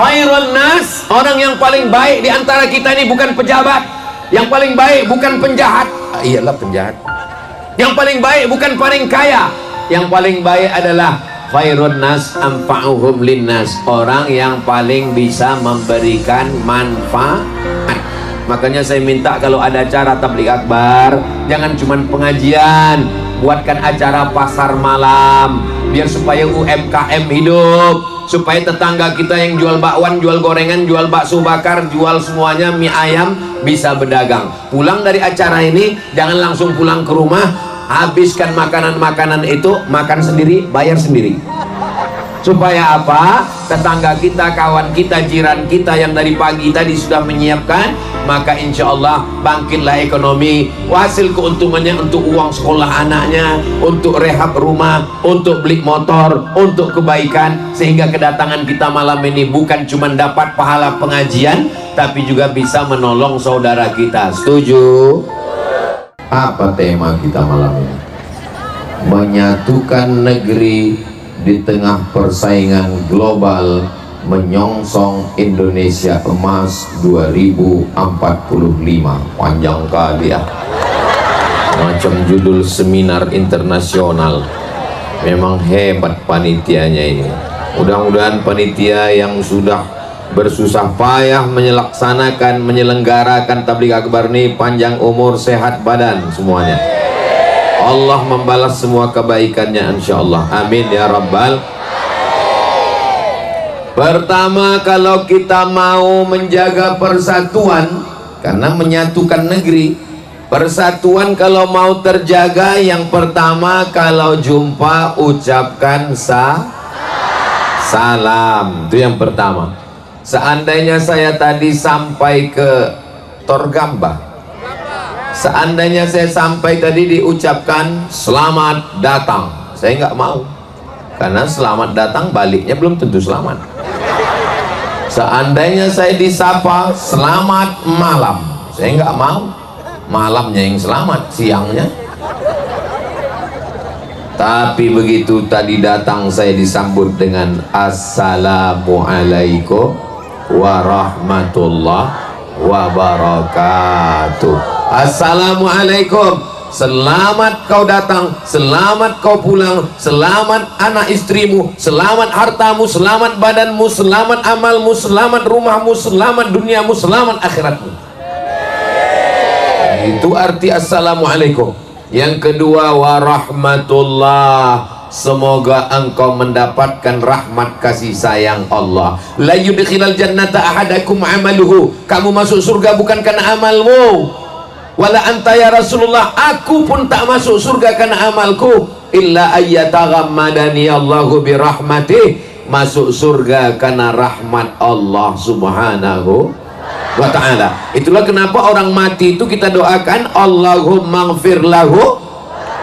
Khairun nas, orang yang paling baik di antara kita ini bukan pejabat. Yang paling baik bukan penjahat. Iyalah penjahat. Yang paling baik bukan paling kaya. Yang paling baik adalah khairun nas anfa'uhum linnas, orang yang paling bisa memberikan manfaat. Makanya saya minta kalau ada acara tabligh akbar, jangan cuman pengajian, buatkan acara pasar malam, biar supaya UMKM hidup, supaya tetangga kita yang jual bakwan, jual gorengan, jual bakso bakar, jual semuanya mie ayam bisa berdagang. Pulang dari acara ini jangan langsung pulang ke rumah, habiskan makanan-makanan itu, makan sendiri, bayar sendiri. Supaya apa? Tetangga kita, kawan kita, jiran kita yang dari pagi tadi sudah menyiapkan, maka insya Allah bangkitlah ekonomi. Hasil keuntungannya untuk uang sekolah anaknya, untuk rehab rumah, untuk beli motor, untuk kebaikan. Sehingga kedatangan kita malam ini bukan cuma dapat pahala pengajian, tapi juga bisa menolong saudara kita. Setuju? Apa tema kita malam ini? Menyatukan negeri di tengah persaingan global menyongsong Indonesia Emas 2045. Panjang kali ya, macam judul seminar internasional. Memang hebat panitianya ini. Mudah-mudahan panitia yang sudah bersusah payah menyelenggarakan tabligh akbar ini panjang umur, sehat badan semuanya. Allah membalas semua kebaikannya insyaallah. Amin ya rabbal. Pertama, kalau kita mau menjaga persatuan, karena menyatukan negeri, persatuan kalau mau terjaga, yang pertama kalau jumpa ucapkan salam. Itu yang pertama. Seandainya saya tadi sampai ke Torgamba, seandainya saya sampai tadi diucapkan selamat datang, saya nggak mau, karena selamat datang baliknya belum tentu selamat. Seandainya saya disapa selamat malam, saya nggak mau, malamnya yang selamat, siangnya. Tapi begitu tadi datang saya disambut dengan assalamualaikum warahmatullahi wabarakatuh. Assalamualaikum, selamat kau datang, selamat kau pulang, selamat anak istrimu, selamat hartamu, selamat badanmu, selamat amalmu, selamat rumahmu, selamat duniamu, selamat akhiratmu. Itu arti assalamualaikum. Yang kedua, warahmatullah, semoga engkau mendapatkan rahmat kasih sayang Allah. La yudkhilal jannata ahadakum amaluhu, kamu masuk surga bukan karena amalmu. Wala anta ya Rasulullah, aku pun tak masuk surga karena amalku. Illa ayyataghammadani Allahu birahmatih, masuk surga karena rahmat Allah subhanahu wa ta'ala. Itulah kenapa orang mati itu kita doakan Allahumma ighfir lahu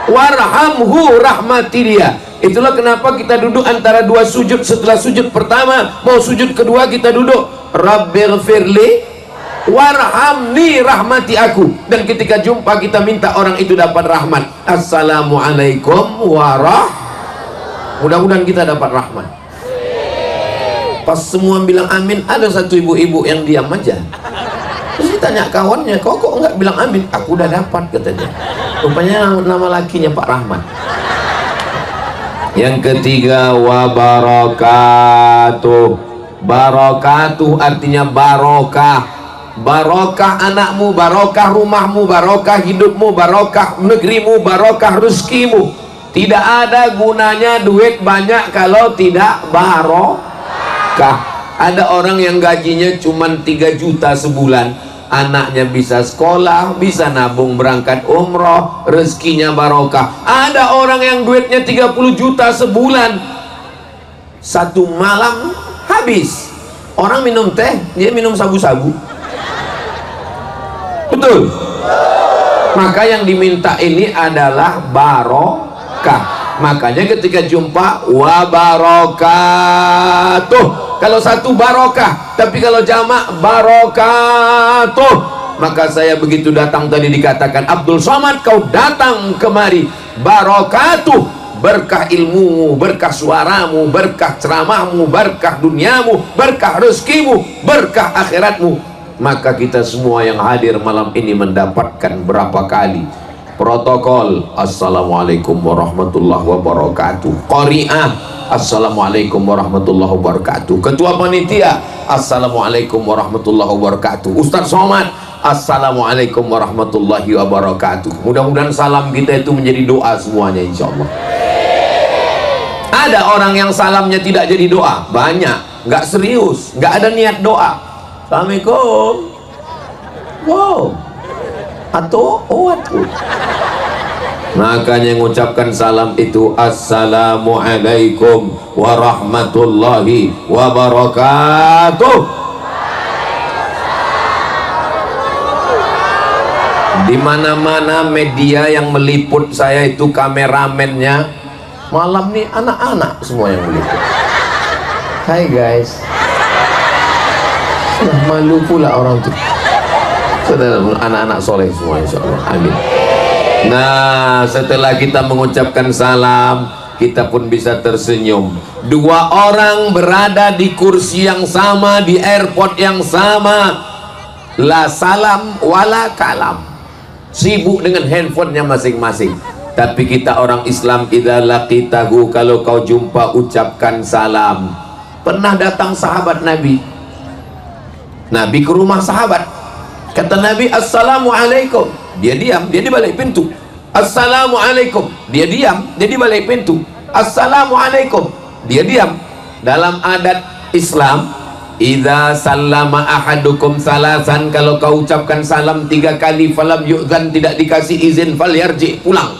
warhamhu, rahmati dia. Itulah kenapa kita duduk antara dua sujud. Setelah sujud pertama mau sujud kedua kita duduk Rabbighfirli warhamni, rahmati aku. Dan ketika jumpa kita minta orang itu dapat rahmat. Assalamualaikum mudah-mudahan kita dapat rahmat. Pas semua bilang amin, ada satu ibu-ibu yang diam aja. Terus ditanya kawannya, kok enggak bilang amin? Aku udah dapat, katanya. Rupanya nama lakinya Pak Rahmat. Yang ketiga, wabarakatuh. Barakatuh artinya barokah. Barokah anakmu, barokah rumahmu, barokah hidupmu, barokah negerimu, barokah rezekimu. Tidak ada gunanya duit banyak kalau tidak barokah. Ada orang yang gajinya cuma 3 juta sebulan, anaknya bisa sekolah, bisa nabung berangkat umroh, rezekinya barokah. Ada orang yang duitnya 30 juta sebulan, satu malam habis. Orang minum teh, dia minum sabu-sabu. Betul? Maka yang diminta ini adalah barokah. Makanya ketika jumpa wabarakatuh, kalau satu barokah, tapi kalau jamak barokatuh. Maka saya begitu datang tadi dikatakan Abdul Somad, kau datang kemari, barokatuh, berkah ilmumu, berkah suaramu, berkah ceramahmu, berkah duniamu, berkah rezekimu, berkah akhiratmu. Maka kita semua yang hadir malam ini mendapatkan berapa kali protokol assalamualaikum warahmatullahi wabarakatuh, qari'ah assalamualaikum warahmatullahi wabarakatuh, ketua panitia assalamualaikum warahmatullahi wabarakatuh, Ustaz Somad assalamualaikum warahmatullahi wabarakatuh. Mudah-mudahan salam kita itu menjadi doa semuanya, insyaallah. Ada orang yang salamnya tidak jadi doa, banyak, nggak serius, nggak ada niat doa. Assalamualaikum, wow, atau atu. Makanya mengucapkan salam itu assalamualaikum warahmatullahi wabarakatuh. Di mana-mana media yang meliput saya itu kameramennya malam nih anak-anak semua yang meliput. Hai guys, malu pula orang itu. Saudara, anak-anak soleh semua insyaallah, amin. Nah, setelah kita mengucapkan salam, kita pun bisa tersenyum. Dua orang berada di kursi yang sama, di airport yang sama, la salam wala kalam, sibuk dengan handphonenya masing-masing. Tapi kita orang Islam, idza laqitahu, kalau kau jumpa ucapkan salam. Pernah datang sahabat Nabi ke rumah sahabat, kata Nabi assalamualaikum, dia diam, dia di balik pintu. Assalamualaikum, dia diam, dia di balik pintu. Assalamualaikum, dia diam. Dalam adat Islam, idza sallama ahadukum salasan, kalau kau ucapkan salam 3 kali falam yu'zan, tidak dikasih izin, falyarji, pulang.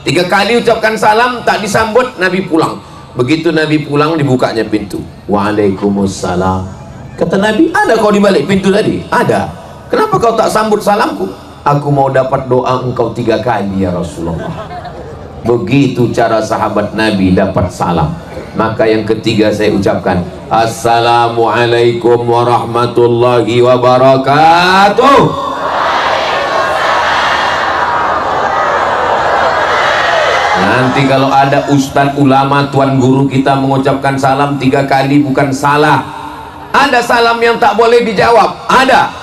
3 kali ucapkan salam tak disambut, Nabi pulang. Begitu Nabi pulang, dibukanya pintu. Waalaikumsalam. Kata Nabi, ada kau di balik pintu tadi? Ada. Kenapa kau tak sambut salamku? Aku mau dapat doa engkau 3 kali ya Rasulullah. Begitu cara sahabat Nabi dapat salam. Maka yang ketiga saya ucapkan assalamualaikum warahmatullahi wabarakatuh. Nanti kalau ada ustadz, ulama, tuan guru kita mengucapkan salam 3 kali bukan salah. Ada salam yang tak boleh dijawab, ada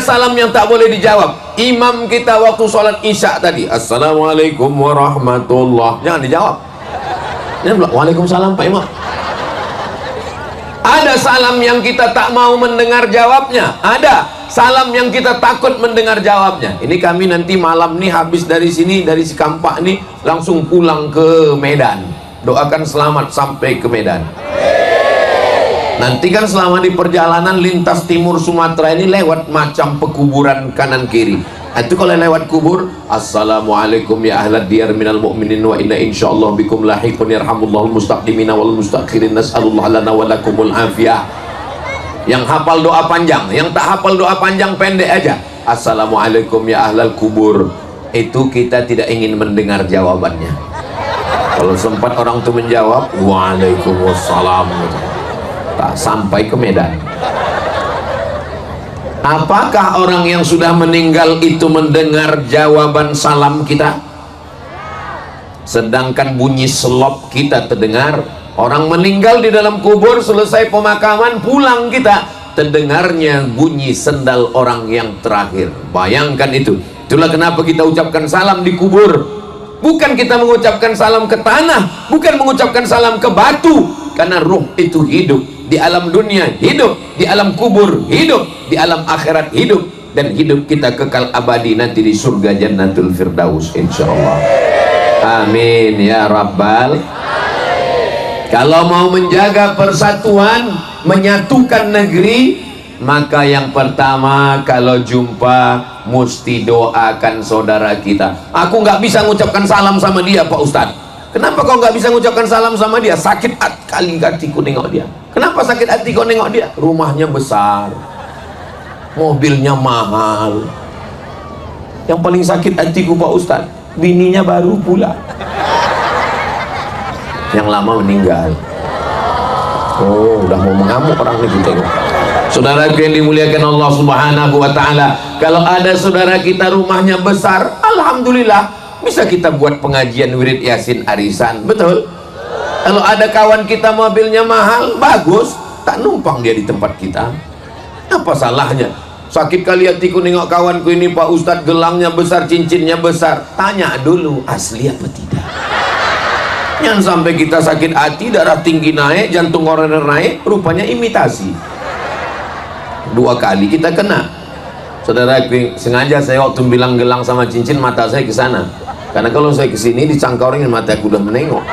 salam yang tak boleh dijawab. Imam kita waktu sholat isya tadi, assalamualaikum warahmatullah, jangan dijawab. Dia bilang waalaikumsalam Pak Imam. Ada salam yang kita tak mau mendengar jawabnya, ada salam yang kita takut mendengar jawabnya. Ini kami nanti malam nih habis dari sini, dari Cikampak nih langsung pulang ke Medan. Doakan selamat sampai ke Medan. Nanti kan selama di perjalanan lintas timur Sumatera ini lewat macam pekuburan kanan kiri. Itu kalau lewat kubur, assalamualaikum ya ahlad diyar minal mu'minin wa inna insyaallah bikum lahiqun yarhamullahul mustaqdimina wal mustakhirin nas'alullah lana wa lakumul afiyah. Yang hafal doa panjang, yang tak hafal doa panjang pendek aja. Assalamualaikum ya ahlal kubur. Itu kita tidak ingin mendengar jawabannya. Kalau sempat orang itu menjawab waalaikumsalam, tak sampai ke Medan. Apakah orang yang sudah meninggal itu mendengar jawaban salam kita? Sedangkan bunyi selop kita terdengar. Orang meninggal di dalam kubur, selesai pemakaman pulang kita, terdengarnya bunyi sendal orang yang terakhir. Bayangkan itu. Itulah kenapa kita ucapkan salam di kubur. Bukan kita mengucapkan salam ke tanah, bukan mengucapkan salam ke batu, karena ruh itu hidup di alam dunia, hidup di alam kubur, hidup di alam akhirat, hidup, dan hidup kita kekal abadi nanti di surga Jannatul Firdaus insyaallah. Amin ya rabbal. Kalau mau menjaga persatuan, menyatukan negeri, maka yang pertama kalau jumpa mesti doakan saudara kita. Aku nggak bisa mengucapkan salam sama dia Pak Ustadz. Kenapa kau nggak bisa mengucapkan salam sama dia? Sakit kali hatiku nengok dia. Kenapa sakit hati kau nengok dia? Rumahnya besar, mobilnya mahal. Yang paling sakit hatiku Pak Ustadz, bininya baru pula, yang lama meninggal. Oh, udah mau mengamuk orang itu, tengok. Saudara yang dimuliakan Allah Subhanahu wa ta'ala, kalau ada saudara kita rumahnya besar, alhamdulillah, bisa kita buat pengajian wirid yasin arisan, betul? Kalau ada kawan kita mobilnya mahal, bagus, tak numpang dia di tempat kita. Apa salahnya? Sakit kali hatiku nengok kawanku ini, Pak Ustadz, gelangnya besar, cincinnya besar. Tanya dulu asli apa tidak. Jangan sampai kita sakit hati, darah tinggi naik, jantung koroner naik, rupanya imitasi. 2 kali kita kena. Saudara, sengaja saya waktu bilang gelang sama cincin, mata saya ke sana. Karena kalau saya ke sini disangka orang yang mata aku udah menengok.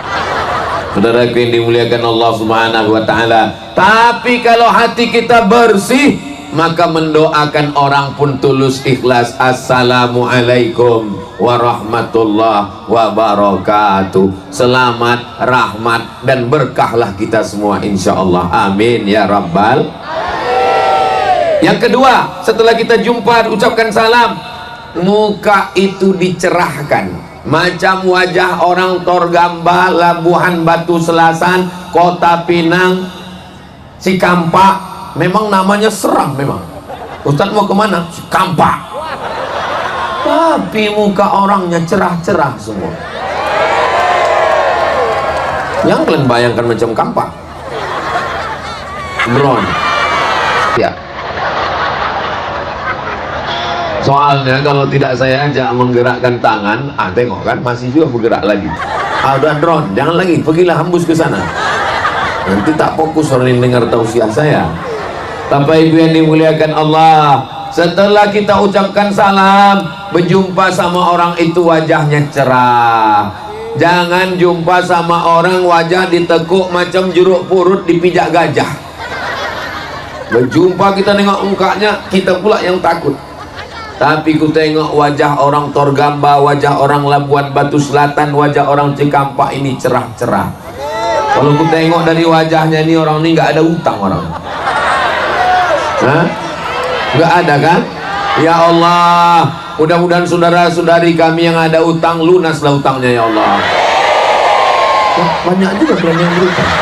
Saudara yang dimuliakan Allah Subhanahu wa taala. Tapi kalau hati kita bersih, maka mendoakan orang pun tulus ikhlas. Assalamualaikum warahmatullahi wabarakatuh. Selamat, rahmat dan berkahlah kita semua insyaallah. Amin ya rabbal. Yang kedua, setelah kita jumpa ucapkan salam, muka itu dicerahkan. Macam wajah orang Torgamba, Labuhan Batu Selasan, Kota Pinang, Cikampak. Memang namanya seram memang. Ustadz mau kemana? Cikampak. Tapi muka orangnya cerah-cerah semua. Yang kalian bayangkan macam kampak. Drone. Ya. Soalnya kalau tidak saya ajak menggerakkan tangan, tengok kan masih juga bergerak lagi. Udah drone, jangan lagi, pergilah hembus ke sana. Nanti tak fokus orang yang dengar tausiah saya. Bapak Ibu yang dimuliakan Allah, setelah kita ucapkan salam, berjumpa sama orang itu wajahnya cerah. Jangan jumpa sama orang wajah ditekuk macam jeruk purut dipijak gajah. Berjumpa kita nengok mukanya, kita pula yang takut. Tapi ku tengok wajah orang Torgamba, wajah orang Labuan Batu Selatan, wajah orang Cikampak ini cerah-cerah. Kalau ku tengok dari wajahnya ini, orang ini nggak ada utang orang. Hah? Nggak ada kan? Ya Allah, mudah-mudahan saudara-saudari kami yang ada utang, lunaslah utangnya ya Allah. Banyak juga kalian yang berutang.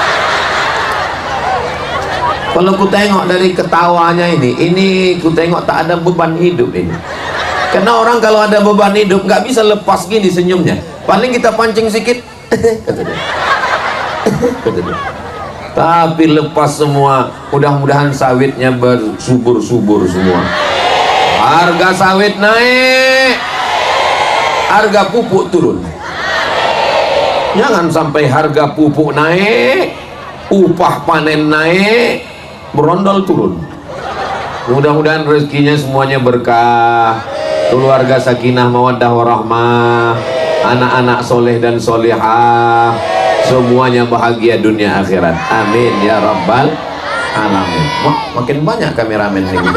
Kalau ku tengok dari ketawanya ini ku tengok tak ada beban hidup ini. Karena orang kalau ada beban hidup nggak bisa lepas gini senyumnya. Paling kita pancing sedikit, kata dia. Kata dia. Tapi lepas semua, mudah-mudahan sawitnya bersubur-subur semua. Harga sawit naik, harga pupuk turun. Jangan sampai harga pupuk naik, upah panen naik, berondol turun. Mudah-mudahan rezekinya semuanya berkah, keluarga sakinah mawaddah warahmah, anak-anak soleh dan solehah, semuanya bahagia dunia akhirat. Amin ya rabbal alamin. Makin banyak kameramen ini.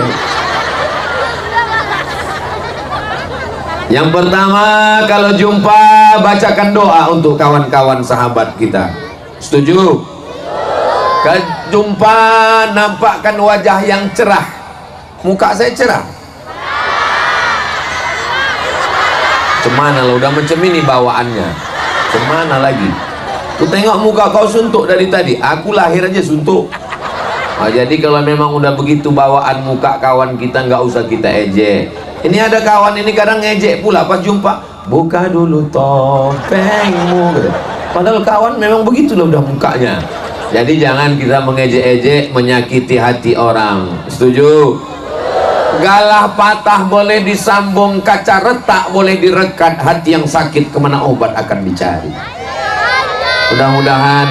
Yang pertama, kalau jumpa bacakan doa untuk kawan-kawan sahabat kita. Setuju? Jumpa nampakkan wajah yang cerah. Muka saya cerah. Cemana lo, udah macam ini bawaannya. Cemana lagi? Ku tengok muka kau suntuk dari tadi. Aku lahir aja suntuk. Jadi kalau memang udah begitu bawaan muka kawan kita, nggak usah kita ejek. Ini ada kawan ini kadang ngejek pula pas jumpa. Buka dulu topengmu. Padahal kawan memang begitu loh udah mukanya. Jadi jangan kita mengejek-ejek, menyakiti hati orang. Setuju? Galah patah boleh disambung, kaca retak boleh direkat, hati yang sakit kemana obat akan dicari. Mudah-mudahan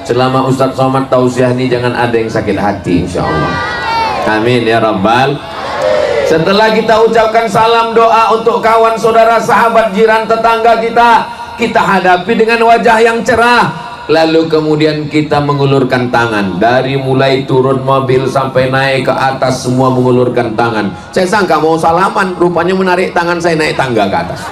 selama Ustadz Somad tausiah ini jangan ada yang sakit hati insyaallah. Amin ya rabbal. Setelah kita ucapkan salam doa untuk kawan saudara sahabat jiran tetangga kita hadapi dengan wajah yang cerah. Lalu kemudian kita mengulurkan tangan. Dari mulai turun mobil sampai naik ke atas, semua mengulurkan tangan. Saya sangka mau salaman, rupanya menarik tangan saya naik tangga ke atas.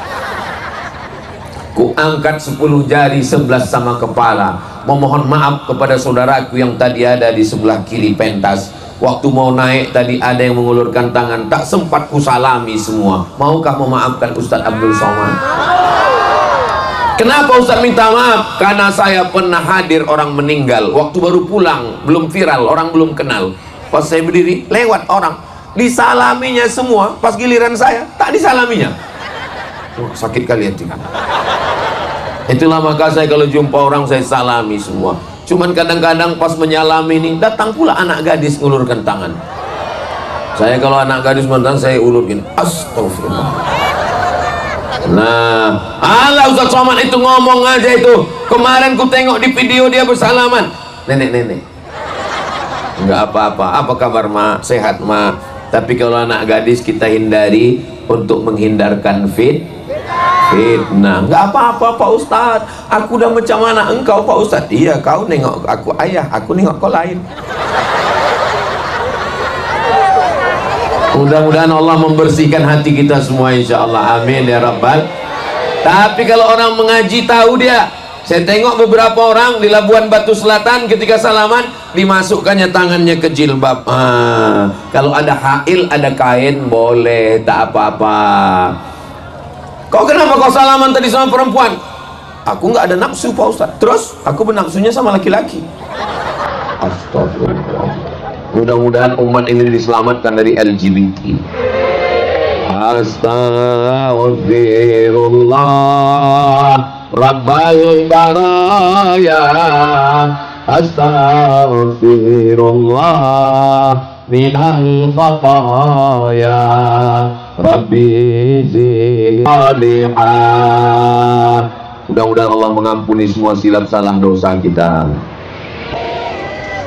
Ku angkat 10 jari 11 sama kepala, memohon maaf kepada saudaraku yang tadi ada di sebelah kiri pentas. Waktu mau naik tadi ada yang mengulurkan tangan, tak sempat ku salami semua. Maukah memaafkan Ustadz Abdul Somad? Kenapa Ustaz minta maaf? Karena saya pernah hadir orang meninggal, waktu baru pulang, belum viral, orang belum kenal. Pas saya berdiri, lewat orang, disalaminya semua. Pas giliran saya, tak disalaminya. Wah, sakit kali hati. Itulah maka saya kalau jumpa orang saya salami semua. Cuman kadang-kadang pas menyalami ini datang pula anak gadis ngulurkan tangan. Saya kalau anak gadis mantan saya ulurkan, astagfirullah. Nah, Allah Ustaz Somad itu ngomong aja itu. Kemarin ku tengok di video dia bersalaman. Nenek-nenek. Enggak apa-apa. Apa kabar ma? Sehat ma. Tapi kalau anak gadis kita hindari untuk menghindarkan fitnah. Enggak apa-apa Pak Ustadz. Aku udah macam mana engkau Pak Ustadz? Iya, kau nengok aku ayah, aku nengok kau lain. Mudah-mudahan Allah membersihkan hati kita semua insyaallah. Amin ya rabbal. Tapi kalau orang mengaji tahu dia. Saya tengok beberapa orang di Labuan Batu Selatan ketika salaman dimasukkannya tangannya ke jilbab. Kalau ada hail, ada kain boleh, tak apa-apa. Kau kenapa kau salaman tadi sama perempuan? Aku nggak ada nafsu Pak Ustaz. Terus aku bernafsunya sama laki-laki. Astagfirullah. Mudah-mudahan umat ini diselamatkan dari LGBT. Astaghfirullah Rabbal baraya. Astaghfirullah minal khataya. Rabbi zalihah. Mudah-mudahan Allah mengampuni semua silap salah dosa kita.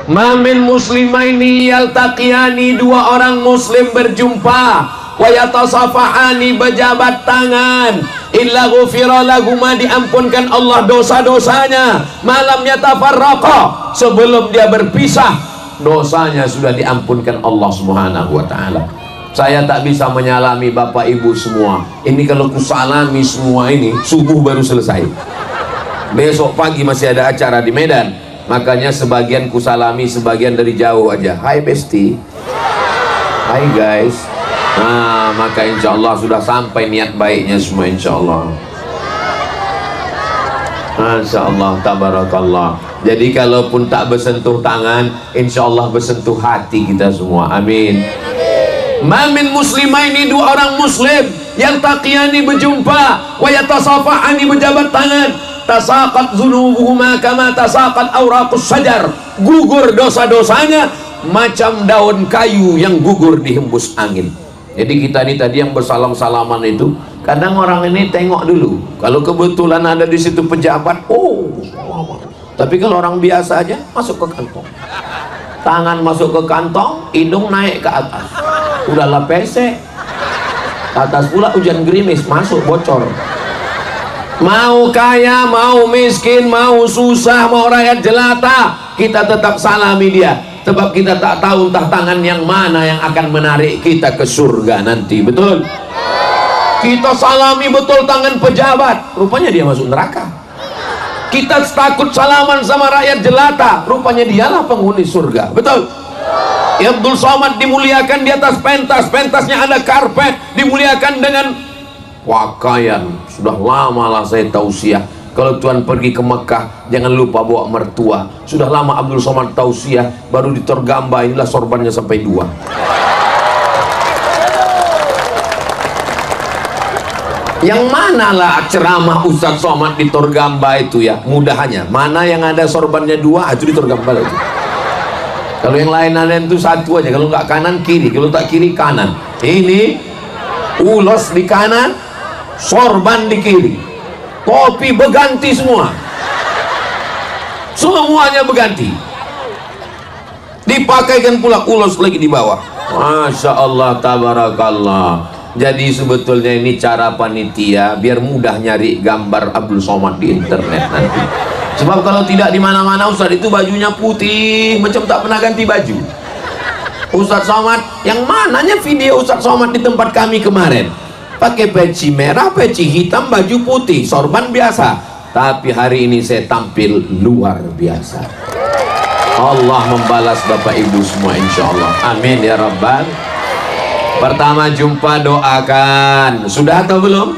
Mamin muslimaini yaltaqiyani, dua orang muslim berjumpa, wa yatasafahani, berjabat tangan, illa ghufira lahuma, diampunkan Allah dosa-dosanya, malam yatafarraqa, sebelum dia berpisah dosanya sudah diampunkan Allah Subhanahu wa taala. Saya tak bisa menyalami bapak ibu semua. Ini kalau kusalami semua ini subuh baru selesai. Besok pagi masih ada acara di Medan. Makanya sebagian kusalami, sebagian dari jauh aja. Hai Besti. Hai guys. Nah, maka insya Allah sudah sampai niat baiknya semua insya Allah. Masya Allah, tabarakallah. Jadi kalaupun tak bersentuh tangan, insya Allah bersentuh hati kita semua. Amin. Mamin muslimaini, dua orang muslim yang taqiyani berjumpa, wa yatasafahani, berjabat tangan, tasaqat dzunubuhuma kama tasaqat awraqus sajar, gugur dosa-dosanya macam daun kayu yang gugur dihembus angin. Jadi kita ini tadi yang bersalam-salaman itu, kadang orang ini tengok dulu, kalau kebetulan ada di situ pejabat, oh, tapi kalau orang biasa aja masuk ke kantong, tangan masuk ke kantong, hidung naik ke atas, udahlah pesek, atas pula hujan gerimis, masuk bocor. Mau kaya, mau miskin, mau susah, mau rakyat jelata, kita tetap salami dia. Sebab kita tak tahu entah tangan yang mana yang akan menarik kita ke surga nanti. Betul? Kita salami betul tangan pejabat, rupanya dia masuk neraka. Kita takut salaman sama rakyat jelata, rupanya dialah penghuni surga. Betul? Abdul Somad dimuliakan di atas pentas, pentasnya ada karpet, dimuliakan dengan pakaian. Sudah lama lah saya tausiah, kalau Tuhan pergi ke Mekah jangan lupa bawa mertua. Sudah lama Abdul Somad tausiah, baru di Torgamba inilah sorbannya sampai 2. Yang mana lah ceramah Ustaz Somad di Torgamba itu ya, mudahannya mana yang ada sorbannya 2 itu di Torgamba itu. Kalau yang lain-lain itu 1 aja, kalau nggak kanan kiri, kalau tak kiri kanan. Ini ulos di kanan, sorban di kiri, topi berganti semua, semuanya berganti, dipakaikan pula ulos lagi di bawah. Masya Allah, tabarakallah. Jadi sebetulnya ini cara panitia biar mudah nyari gambar Abdul Somad di internet nanti. Sebab kalau tidak di mana-mana Ustaz itu bajunya putih macam tak pernah ganti baju. Ustaz Somad yang mananya video Ustaz Somad di tempat kami kemarin pakai peci merah, peci hitam, baju putih, sorban biasa. Tapi hari ini saya tampil luar biasa. Allah membalas Bapak Ibu semua insya Allah. Amin ya Rabbal. Pertama jumpa doakan. Sudah atau belum?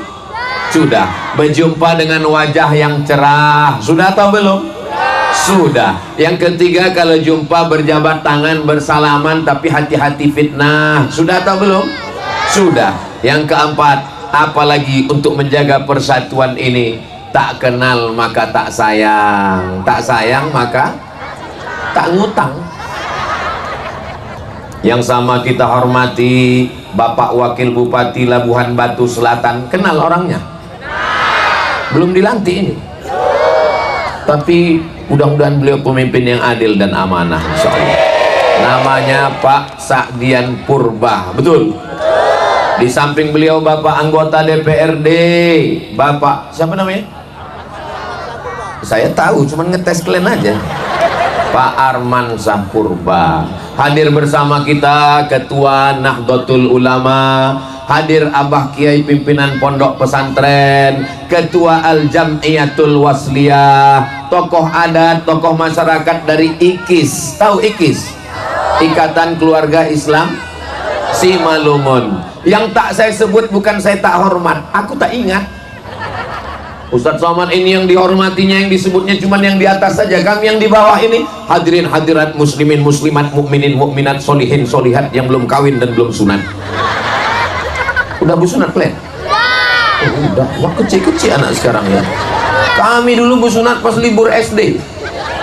Sudah. Berjumpa dengan wajah yang cerah. Sudah atau belum? Sudah. Yang ketiga kalau jumpa berjabat tangan, bersalaman, tapi hati-hati fitnah. Sudah atau belum? Sudah. Yang keempat, apalagi untuk menjaga persatuan ini. Tak kenal maka tak sayang, tak sayang maka tak ngutang. Yang sama kita hormati Bapak Wakil Bupati Labuhan Batu Selatan, kenal orangnya? Belum dilantik ini, tapi mudah-mudahan beliau pemimpin yang adil dan amanah, insya Allah. Namanya Pak Sakdian Purba, betul? Di samping beliau Bapak anggota DPRD, Bapak siapa namanya? Saya tahu, cuman ngetes kalian aja. Pak Arman Sapurba. Hadir bersama kita Ketua Nahdlatul Ulama, hadir Abah Kiai pimpinan Pondok Pesantren, Ketua Al-Jam'iyatul Wasliyah, tokoh adat, tokoh masyarakat dari IKIS. Tahu IKIS? Ikatan Keluarga Islam Simalungun. Yang tak saya sebut bukan saya tak hormat, aku tak ingat. Ustadz Somad ini yang dihormatinya, yang disebutnya cuma yang di atas saja. Kami yang di bawah ini, hadirin hadirat, muslimin muslimat, mukminin mukminat, solihin solihat yang belum kawin dan belum sunat. Udah bersunat kalian? Oh, udah. Wah, kecil-kecil anak sekarang ya. Kami dulu bersunat pas libur SD,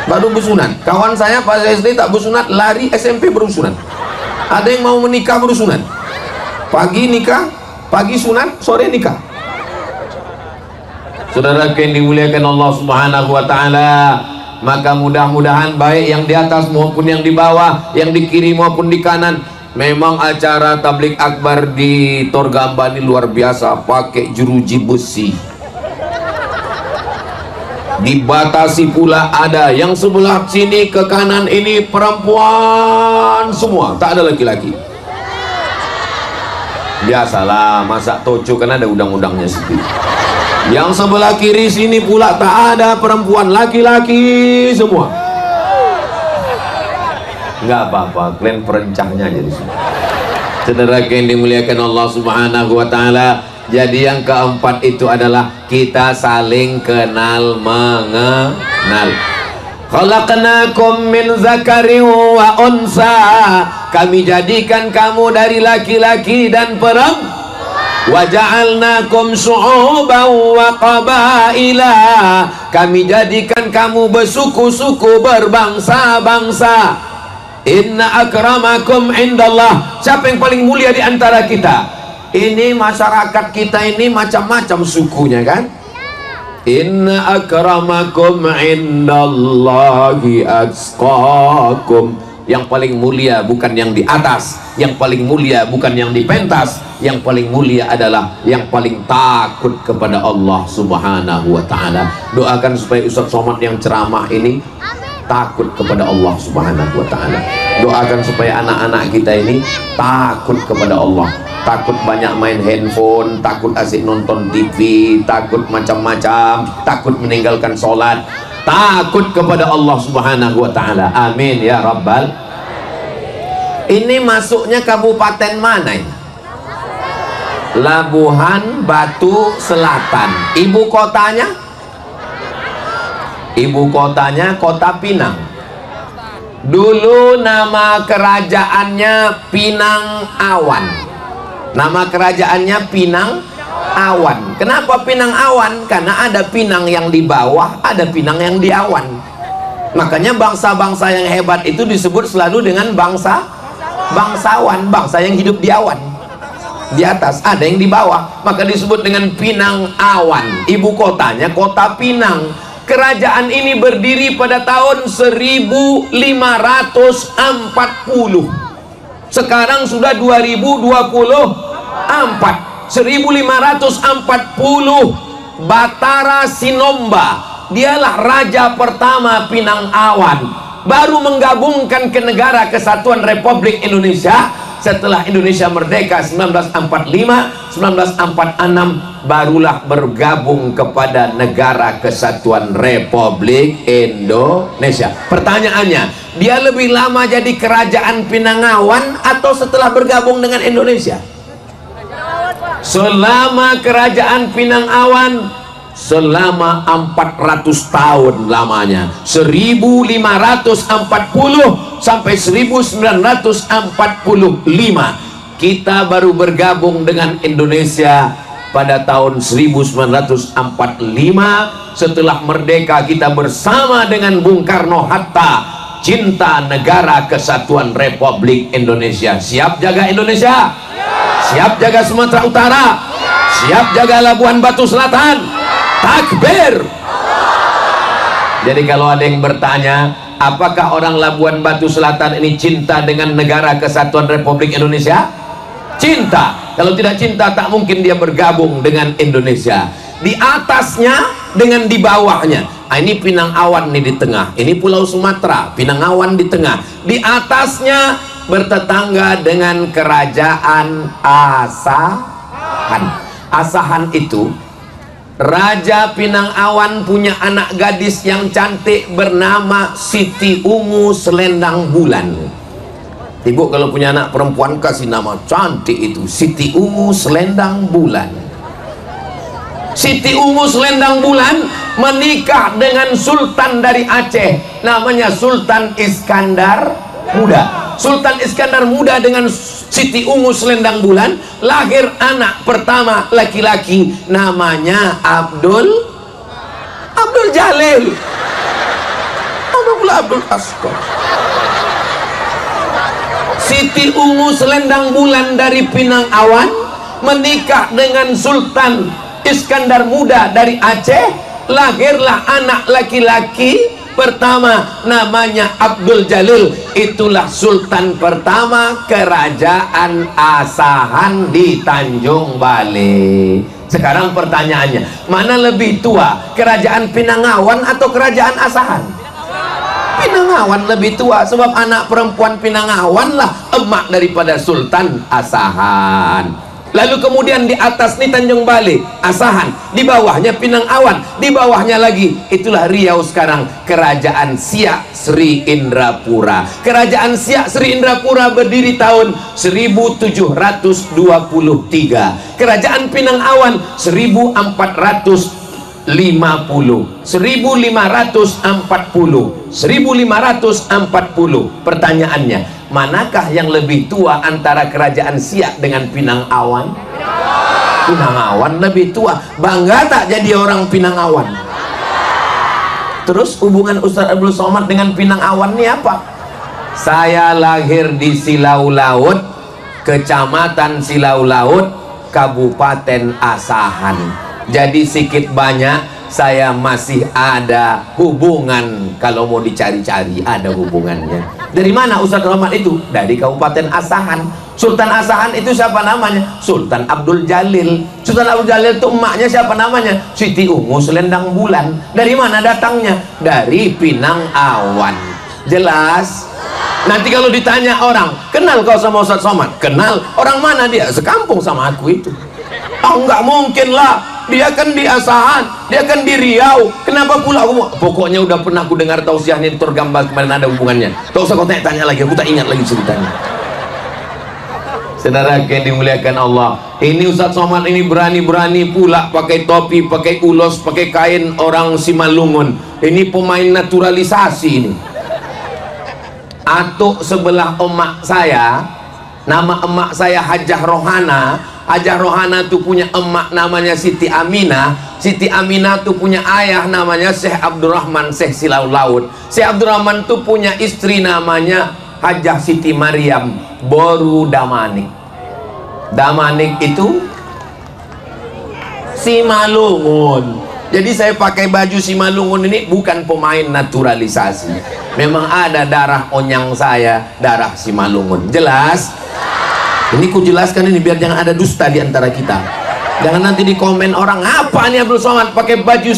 baru bersunat. Kawan saya pas SD tak bersunat, lari SMP baru sunat. Ada yang mau menikah baru sunat. Pagi nikah, pagi sunat, sore nikah. Saudara yang dimuliakan Allah Subhanahu wa taala, maka mudah-mudahan baik yang di atas maupun yang di bawah, yang di kiri maupun di kanan. Memang acara tablik akbar di Torgamba ini luar biasa, pakai jeruji besi. Dibatasi pula, ada yang sebelah sini ke kanan ini perempuan semua, tak ada laki-laki. Biasalah masak toco kan ada udang-udangnya sedikit. Yang sebelah kiri sini pula tak ada perempuan, laki-laki semua. Enggak apa-apa, kalian perencahnya aja di sini. Saudara yang dimuliakan Allah Subhanahu wa taala, jadi yang keempat itu adalah kita saling kenal mengenal. Khalaqnakum min zakarin wa unsa. Kami jadikan kamu dari laki-laki dan perempuan. Wa ja'alnakum syu'uban wa qabaila. Kami jadikan kamu bersuku-suku, berbangsa-bangsa. Inna akramakum indallah. Siapa yang paling mulia di antara kita? Ini masyarakat kita ini macam-macam sukunya kan? Inna akramakum indallahi atqakum. Yang paling mulia bukan yang di atas, yang paling mulia bukan yang di pentas, yang paling mulia adalah yang paling takut kepada Allah Subhanahu wa taala. Doakan supaya Ustadz Somad yang ceramah ini takut kepada Allah Subhanahu wa taala. Doakan supaya anak-anak kita ini takut kepada Allah, takut banyak main handphone, takut asik nonton TV, takut macam-macam, takut meninggalkan sholat, takut kepada Allah Subhanahu wa taala. Amin ya rabbal. Ini masuknya kabupaten mana ini? Labuhan Batu Selatan. Ibu kotanya? Ibu kotanya Kota Pinang. Dulu nama kerajaannya Pinang Awan. Nama kerajaannya Pinang Awan. Kenapa Pinang Awan? Karena ada Pinang yang di bawah, ada Pinang yang di awan. Makanya bangsa-bangsa yang hebat itu disebut selalu dengan bangsawan, bangsa yang hidup di awan. Di atas, ada yang di bawah, maka disebut dengan Pinang Awan. Ibu kotanya Kota Pinang. Kerajaan ini berdiri pada tahun 1540. Sekarang sudah 2024. 1540 Batara Sinomba, dialah raja pertama Pinang Awan, baru menggabungkan ke Negara Kesatuan Republik Indonesia setelah Indonesia merdeka 1945. 1946 barulah bergabung kepada Negara Kesatuan Republik Indonesia. Pertanyaannya, dia lebih lama jadi kerajaan Pinang Awan atau setelah bergabung dengan Indonesia? Selama kerajaan Pinang Awan, selama 400 tahun lamanya, 1540 sampai 1945. Kita baru bergabung dengan Indonesia pada tahun 1945 setelah merdeka kita bersama dengan Bung Karno Hatta, cinta negara kesatuan Republik Indonesia. Siap jaga Indonesia? Siap jaga Sumatera Utara? Siap jaga Labuan Batu Selatan? Takbir! Jadi kalau ada yang bertanya, apakah orang Labuan Batu Selatan ini cinta dengan negara kesatuan Republik Indonesia? Cinta. Kalau tidak cinta, tak mungkin dia bergabung dengan Indonesia. Di atasnya dengan di bawahnya. Nah, ini Pinang Awan nih di tengah. Ini Pulau Sumatera, Pinang Awan di tengah. Di atasnya bertetangga dengan Kerajaan Asahan. Asahan itu Raja Pinang Awan punya anak gadis yang cantik bernama Siti Ungu Selendang Bulan. Ibu kalau punya anak perempuan kasih nama cantik itu, Siti Ungu Selendang Bulan. Siti Ungu Selendang Bulan menikah dengan sultan dari Aceh, namanya Sultan Iskandar Muda. Sultan Iskandar Muda dengan Siti Ungu Selendang Bulan lahir anak pertama laki-laki, namanya Abdul Jalil. Abdul Asqar. Siti Ungu Selendang Bulan dari Pinang Awan menikah dengan Sultan Iskandar Muda dari Aceh, lahirlah anak laki-laki pertama, namanya Abdul Jalil. Itulah sultan pertama Kerajaan Asahan di Tanjung Balai. Sekarang pertanyaannya, mana lebih tua, Kerajaan Pinang Awan atau Kerajaan Asahan? Pinang Awan lebih tua, sebab anak perempuan Pinang Awan lah emak daripada Sultan Asahan. Lalu kemudian di atas nih Tanjung Balai, Asahan, di bawahnya Pinang Awan, di bawahnya lagi itulah Riau sekarang, Kerajaan Siak Sri Indrapura. Kerajaan Siak Sri Indrapura berdiri tahun 1723. Kerajaan Pinang Awan 1540. Pertanyaannya, manakah yang lebih tua antara Kerajaan Siak dengan Pinang Awan? Pinang Awan lebih tua. Bangga tak jadi orang Pinang Awan? Terus hubungan Ustaz Abdul Somad dengan Pinang Awan ini apa? Saya lahir di Silau Laut, Kecamatan Silau Laut, Kabupaten Asahan. Jadi sedikit banyak saya masih ada hubungan. Kalau mau dicari-cari ada hubungannya. Dari mana Ustaz Rahmat itu? Dari Kabupaten Asahan. Sultan Asahan itu siapa namanya? Sultan Abdul Jalil. Sultan Abdul Jalil itu emaknya siapa namanya? Siti Ungu Selendang Bulan. Dari mana datangnya? Dari Pinang Awan. Jelas? Nanti kalau ditanya orang, kenal kau sama Ustaz Somad? Kenal. Orang mana dia? Sekampung sama aku itu. Oh, enggak mungkin lah, dia kan di Asahan, dia kan di Riau, kenapa pula aku? Pokoknya udah pernah aku dengar tausiahnya di Torgambal kemarin, ada hubungannya. Tak usah kau tanya lagi, aku tak ingat lagi ceritanya. Saudara yang dimuliakan Allah, ini Ustaz Somad ini berani-berani pula pakai topi, pakai ulos, pakai kain orang Simalungun. Ini pemain naturalisasi ini. Atuk sebelah emak saya, nama emak saya Hajah Rohana. Hajah Rohana tuh punya emak namanya Siti Aminah. Siti Aminah tuh punya ayah namanya Syekh Abdurrahman Syekh Silau Laut. Syekh Abdurrahman tuh punya istri namanya Hajah Siti Maryam Boru Damanik. Damanik itu Simalungun. Jadi saya pakai baju Simalungun ini bukan pemain naturalisasi. Memang ada darah onyang saya, darah Simalungun. Jelas? Ini ku jelaskan ini biar jangan ada dusta di antara kita. Jangan nanti di komen orang, apa nih Abdul Somad pakai baju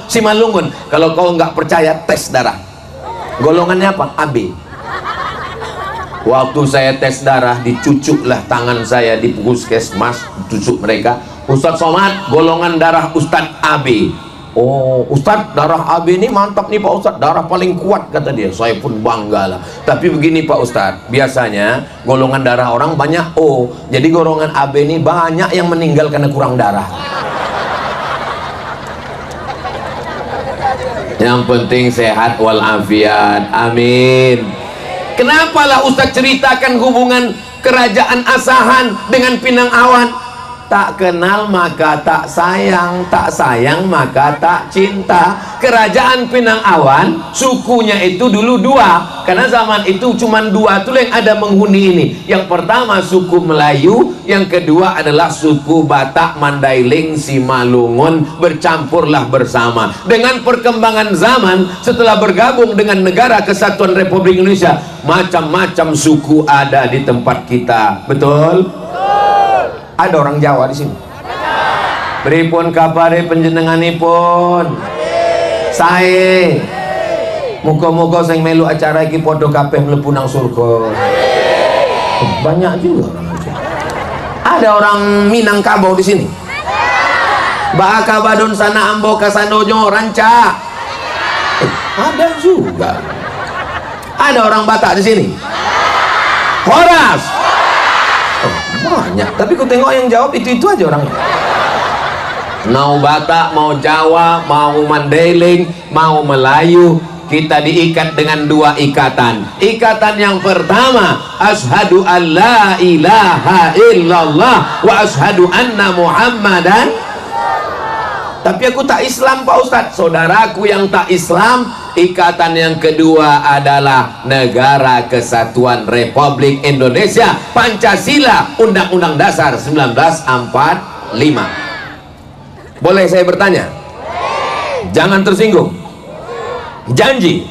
Simalungun. Kalau kau nggak percaya, tes darah. Golongannya apa? AB. Waktu saya tes darah, dicucuklah tangan saya di puskesmas, dicucuk mereka. Ustaz Somad, golongan darah Ustaz AB. Oh, Ustaz, darah AB ini mantap nih Pak Ustaz, darah paling kuat kata dia. Saya pun bangga lah. Tapi begini Pak Ustaz, biasanya golongan darah orang banyak O, jadi golongan AB ini banyak yang meninggal karena kurang darah. Yang penting sehat walafiat, amin. Kenapa lah Ustaz ceritakan hubungan Kerajaan Asahan dengan Pinang Awan? tak kenal maka tak sayang, tak sayang maka tak cinta. Kerajaan Pinang Awan sukunya itu dulu dua, karena zaman itu cuma dua tuh yang ada menghuni ini. Yang pertama suku Melayu, yang kedua adalah suku Batak, Mandailing, Simalungun, bercampurlah bersama. Dengan perkembangan zaman, setelah bergabung dengan Negara Kesatuan Republik Indonesia, macam-macam suku ada di tempat kita. Betul? Ada orang Jawa di sini. Pripun kabare panjenenganipun? Sae. Muga-muga sing melu acara iki padha kabeh mlebu nang surga. Banyak juga orang. Ada orang Minangkabau di sini. Baka badun sana ambo kasanonyo ranca. Ada juga. Ada orang Batak di sini. Horas. Banyak, tapi ku tengok yang jawab itu aja orangnya. Mau Batak, mau Jawa, mau Mandailing, mau Melayu, kita diikat dengan dua ikatan. Ikatan yang pertama, asyhadu an la ilaha illallah wa asyhadu anna muhammadan. Tapi aku tak Islam Pak Ustadz. Saudaraku yang tak Islam, ikatan yang kedua adalah Negara Kesatuan Republik Indonesia, Pancasila, Undang-Undang Dasar 1945. Boleh saya bertanya? Jangan tersinggung. Janji.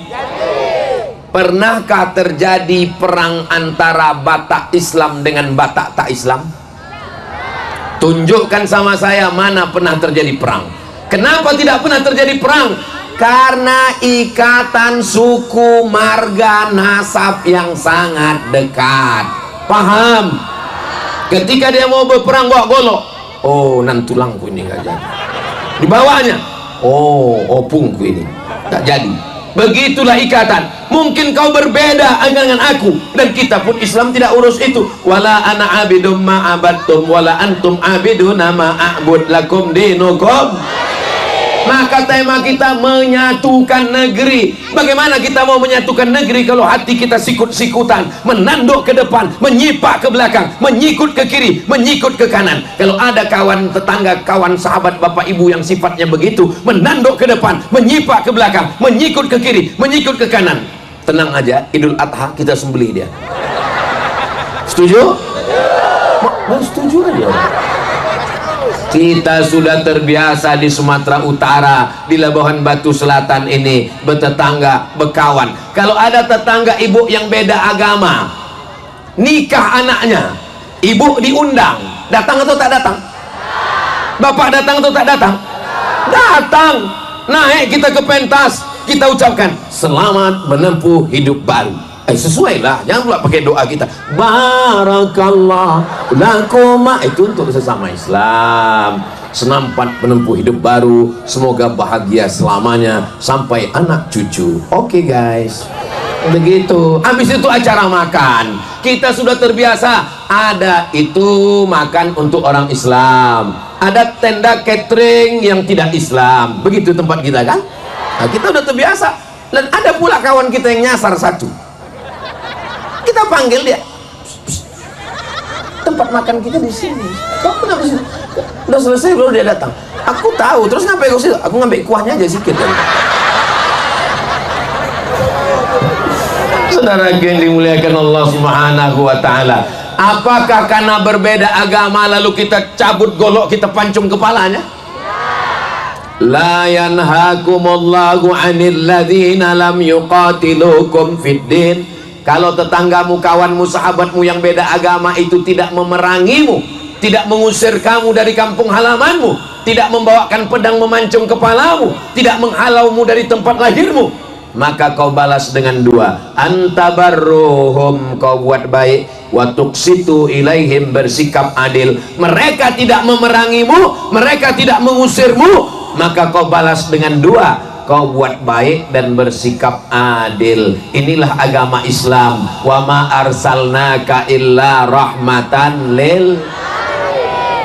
Pernahkah terjadi perang antara Batak Islam dengan Batak tak Islam? Tunjukkan sama saya mana pernah terjadi perang. Kenapa tidak pernah terjadi perang? Karena ikatan suku, marga, nasab yang sangat dekat. Paham? Ketika dia mau berperang bawa golok, oh nan tulangku ini nggak jadi. Di bawahnya, oh opungku ini tak jadi. Begitulah ikatan. Mungkin kau berbeda dengan aku, dan kita pun Islam tidak urus itu. Wala ana abidum ma abattum wala antum abiduna ma a'bud lakum dinukum. Maka tema kita menyatukan negeri. Bagaimana kita mau menyatukan negeri kalau hati kita sikut-sikutan, menanduk ke depan, menyipak ke belakang, menyikut ke kiri, menyikut ke kanan. Kalau ada kawan tetangga, kawan sahabat bapak ibu yang sifatnya begitu, menanduk ke depan, menyipak ke belakang, menyikut ke kiri, menyikut ke kanan, tenang aja, Idul Adha kita sembelih dia. Setuju? Setuju aja. Kita sudah terbiasa di Sumatera Utara, di Labuhan Batu Selatan ini bertetangga, berkawan. Kalau ada tetangga ibu yang beda agama, nikah anaknya, ibu diundang, datang atau tak datang? Bapak datang atau tak datang? Datang. Naik kita ke pentas, kita ucapkan selamat menempuh hidup baru. Sesuai lah, jangan pula pakai doa kita barakallah lakuma, itu untuk sesama Islam. Selamat menempuh hidup baru, semoga bahagia selamanya sampai anak cucu. Oke guys, begitu. Habis itu acara makan, kita sudah terbiasa ada itu makan untuk orang Islam, ada tenda catering yang tidak Islam, begitu tempat kita kan. Nah, kita udah terbiasa. Dan ada pula kawan kita yang nyasar satu, kita panggil dia, tempat makan kita di sini, kau kenapa sih? Udah selesai baru dia datang. Aku tahu, terus ngapain kau sih? Aku ngambil kuahnya aja sedikit kan. Saudara yang dimuliakan Allah Subhanahu wa Ta'ala, apakah karena berbeda agama lalu kita cabut golok, kita pancung kepalanya? La yanhakumullahu 'anil ladzina lam yuqatilukum fid din. Kalau tetanggamu, kawanmu, sahabatmu yang beda agama itu tidak memerangimu, tidak mengusir kamu dari kampung halamanmu, tidak membawakan pedang memancung kepalamu, tidak menghalaumu dari tempat lahirmu, maka kau balas dengan dua. Antabarruhum, kau buat baik, wa tuqsitu ilaihim, bersikap adil. Mereka tidak memerangimu, mereka tidak mengusirmu, maka kau balas dengan dua. Kau buat baik dan bersikap adil. Inilah agama Islam. Wa ma arsalnaka illa rahmatan lil.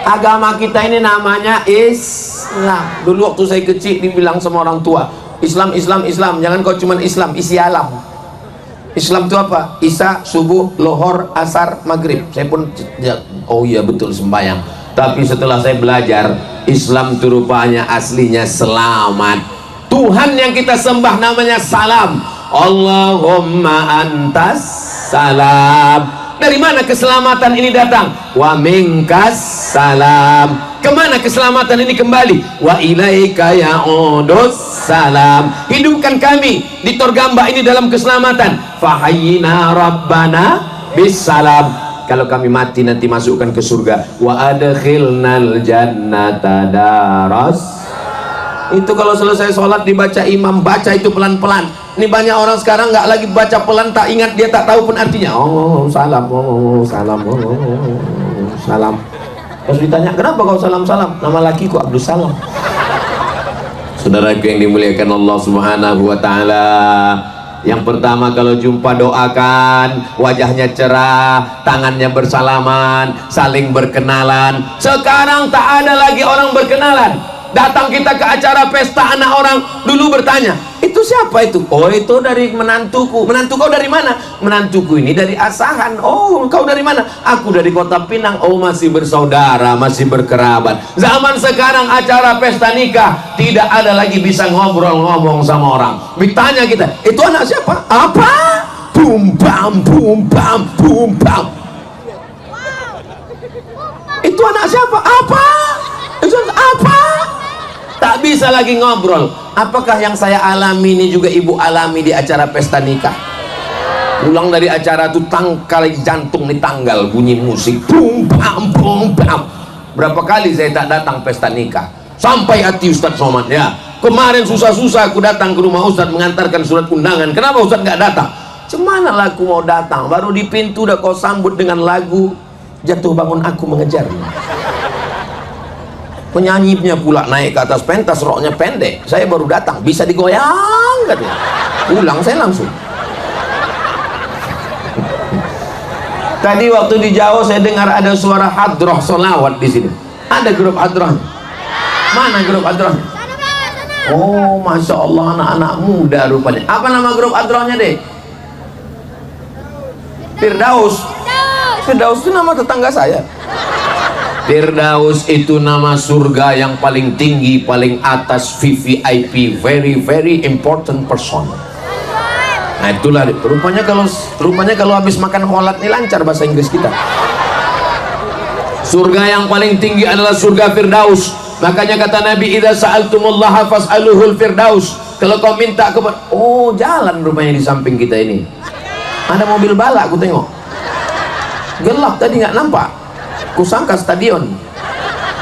Agama kita ini namanya Islam. Dulu waktu saya kecil dibilang sama orang tua, Islam, Islam, Islam. Jangan kau cuman Islam, isi alam. Islam itu apa? Isya, subuh, lohor, asar, maghrib. Saya pun, oh iya betul, sembahyang. Tapi setelah saya belajar, Islam itu rupanya aslinya selamat. Tuhan yang kita sembah namanya salam. Allahumma antas salam. Dari mana keselamatan ini datang? Wa minkas salam. Kemana keselamatan ini kembali? Wa ilaika ya'udus salam. Hidupkan kami di Torgamba ini dalam keselamatan. Fahayyina rabbana bis salam. Kalau kami mati nanti masukkan ke surga. Wa adkhilnal jannata daras. Itu kalau selesai sholat dibaca imam, baca itu pelan-pelan. Ini banyak orang sekarang nggak lagi baca pelan, tak ingat, dia tak tahu pun artinya. Oh salam, oh salam, oh salam. Pas ditanya kenapa kau salam-salam, nama lakiku Abdul Salam. Saudaraku yang dimuliakan Allah Subhanahu wa taala, yang pertama kalau jumpa doakan, wajahnya cerah, tangannya bersalaman, saling berkenalan. Sekarang tak ada lagi orang berkenalan. Datang kita ke acara pesta anak orang, dulu bertanya, itu siapa itu? Oh itu dari menantuku. Menantu kau dari mana? Menantuku ini dari Asahan. Oh kau dari mana? Aku dari Kota Pinang. Oh masih bersaudara, masih berkerabat. Zaman sekarang acara pesta nikah tidak ada lagi bisa ngobrol-ngomong sama orang. Ditanya kita, itu anak siapa? Apa? Bum bam bum bam bum bam. Itu anak siapa? Apa? Itu apa? Tak bisa lagi ngobrol. Apakah yang saya alami ini juga ibu alami di acara pesta nikah? Pulang dari acara itu tangkal jantung di tanggal, bunyi musik bum bam bum bam. Berapa kali saya tak datang pesta nikah, sampai hati Ustadz Somad ya. Kemarin susah-susah aku datang ke rumah Ustadz mengantarkan surat undangan. Kenapa Ustadz nggak datang? Cemana lah aku mau datang, baru di pintu udah kau sambut dengan lagu Jatuh Bangun Aku Mengejarmu. Penyanyinya pula naik ke atas pentas, roknya pendek. Saya baru datang, bisa digoyang katanya. Pulang saya langsung. Tadi waktu di Jawa saya dengar ada suara hadroh solawat di sini. Ada grup hadroh. Mana grup hadroh? Oh, masya Allah, anak-anak muda rupanya. Apa nama grup hadrohnya deh? Firdaus. Firdaus itu nama tetangga saya. Firdaus itu nama surga yang paling tinggi, paling atas, VVIP, very very important person. Nah itulah rupanya kalau habis makan kholat nih lancar bahasa Inggris kita. Surga yang paling tinggi adalah surga Firdaus. Makanya kata Nabi, idza sa'altumullaha fas'aluhul firdaus. Kalau kau minta kepada, oh jalan rupanya di samping kita ini. Ada mobil bala aku tengok. Gelap tadi nggak nampak. Kusangka stadion.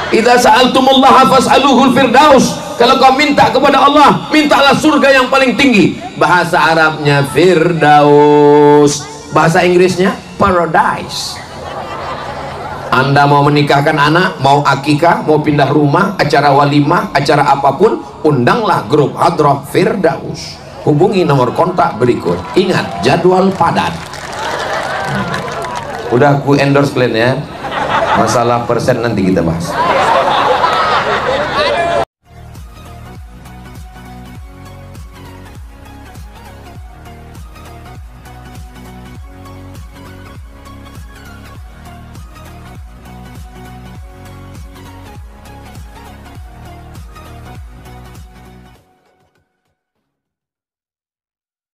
Idza sa'altumullaha fas'aluhul firdaus. Kalau kau minta kepada Allah, mintalah surga yang paling tinggi. Bahasa Arabnya firdaus, bahasa Inggrisnya paradise. Anda mau menikahkan anak, mau akikah, mau pindah rumah, acara walimah, acara apapun, undanglah grup hadroh firdaus. Hubungi nomor kontak berikut. Ingat, jadwal padat. Udah aku endorse kalian ya. Masalah persen nanti kita bahas.